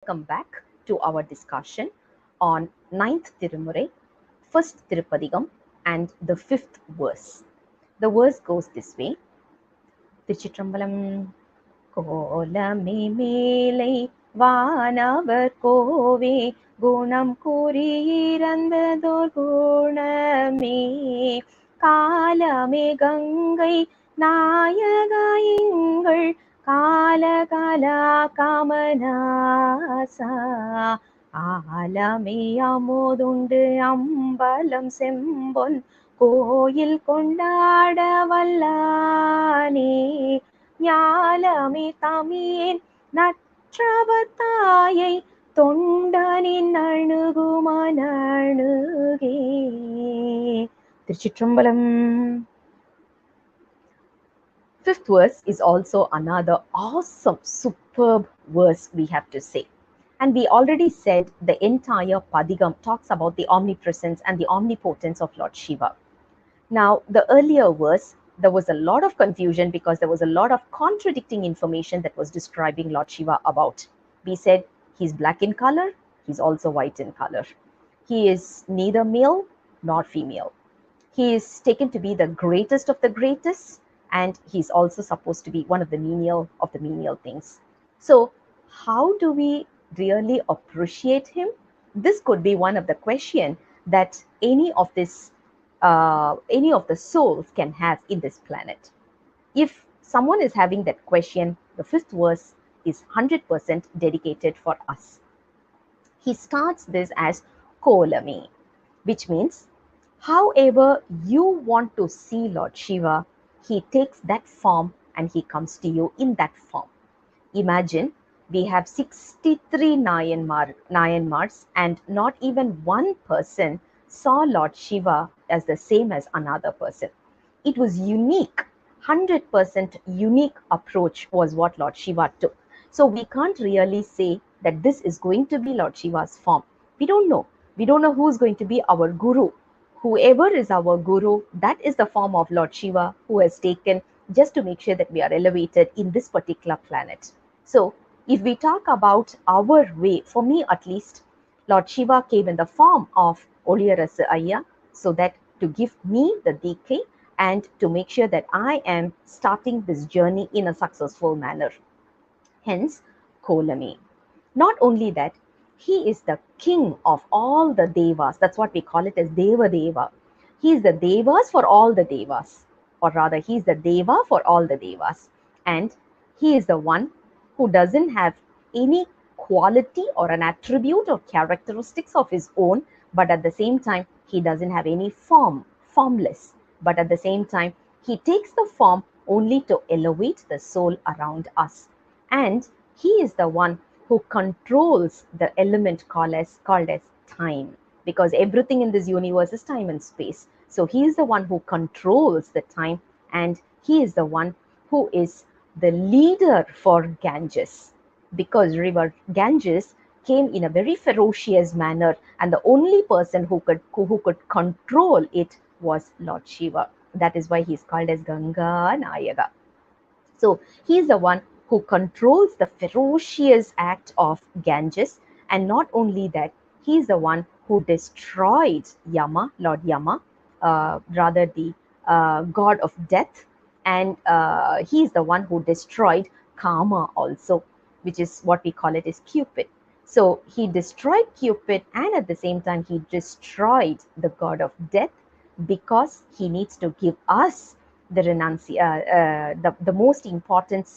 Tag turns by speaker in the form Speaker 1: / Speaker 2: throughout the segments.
Speaker 1: Welcome back to our discussion on 9th Tirumurai, 1st Tirupadigam, and the 5th verse. The verse goes this way: Tiruchitrambalam. கோலமே மேலை வானவர் கோவே குணம் கூறியிறந்ததோர் குணமே காலமே கங்கை நாயகாயங்கள் காலகலா காமனாசா ஆலமே அமுதுண்டு அம்பலம் செம்பொன் கோயில் கொண்டாட வல்லானே ஞாலமே தமியேன் நற்றவத்தாயை தொண்டனின் அணுகுமனணுகே. திருச்சிற்றம்பலம். Fifth verse is also another awesome, superb verse we have to say. And we already said the entire Padigam talks about the omnipresence and the omnipotence of Lord Shiva. Now, the earlier verse, there was a lot of confusion because there was a lot of contradicting information that was describing Lord Shiva about. We said he's black in color, he's also white in color. He is neither male nor female. He is taken to be the greatest of the greatest, and he's also supposed to be one of the menial things. So, how do we really appreciate him? This could be one of the questions that any of the souls can have in this planet. If someone is having that question, the 5th verse is 100% dedicated for us. He starts this as Kolamey, which means however you want to see Lord Shiva, he takes that form and he comes to you in that form. Imagine we have 63 Nayanmars and not even one person saw Lord Shiva as the same as another person. It was unique, 100% unique approach was what Lord Shiva took. So we can't really say that this is going to be Lord Shiva's form. We don't know. We don't know who's going to be our guru. Whoever is our guru, that is the form of Lord Shiva who has taken just to make sure that we are elevated in this particular planet. So if we talk about our way, for me at least, Lord Shiva came in the form of Oliyarasu Ayya, so that to give me the decay and to make sure that I am starting this journey in a successful manner. Hence, Kolamey. Not only that, he is the king of all the devas. That's what we call it as Deva Deva. He is the devas for all the devas, or rather, he is the deva for all the devas. And he is the one who doesn't have any quality or an attribute or characteristics of his own, but at the same time, he doesn't have any form, formless. But at the same time, he takes the form only to elevate the soul around us. And he is the one who controls the element called as time, because everything in this universe is time and space. So he is the one who controls the time, and he is the one who is the leader for Ganges, because river Ganges came in a very ferocious manner, and the only person who could control it was Lord Shiva. That is why he is called as Ganga Nayaga. So he is the one who controls the ferocious act of Ganges, and not only that, he is the one who destroyed Yama, Lord Yama, rather the god of death, and he is the one who destroyed Kama also, which is what we call it as Cupid. So he destroyed Cupid, and at the same time he destroyed the god of death, because he needs to give us the most important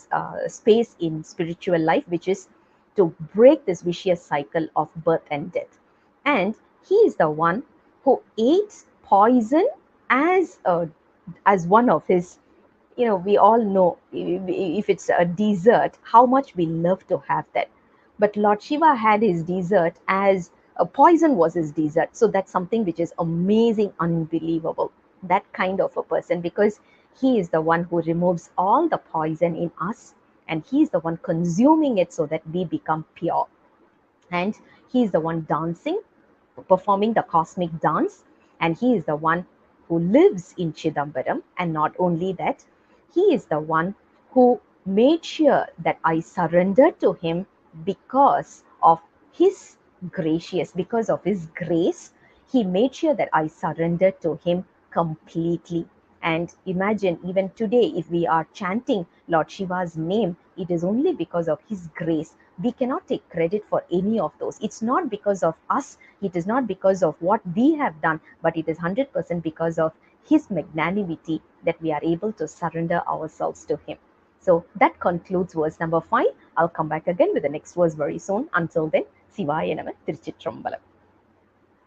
Speaker 1: space in spiritual life, which is to break this vicious cycle of birth and death. And he is the one who ate poison as one of his, we all know if it's a dessert, how much we love to have that. But Lord Shiva had his dessert as a poison was his dessert. So that's something which is amazing, unbelievable. That kind of a person, because he is the one who removes all the poison in us, and he is the one consuming it so that we become pure. And he is the one dancing, performing the cosmic dance, and he is the one who lives in Chidambaram. And not only that, he is the one who made sure that I surrendered to him because of his because of his grace, he made sure that I surrendered to him completely. And imagine, even today, if we are chanting Lord Shiva's name, it is only because of his grace. We cannot take credit for any of those. It's not because of us, it is not because of what we have done, but it is 100% because of his magnanimity that we are able to surrender ourselves to him. So that concludes verse number 5. I'll come back again with the next verse very soon. Until then, Sivaya Nama, Tiruchitrambalam.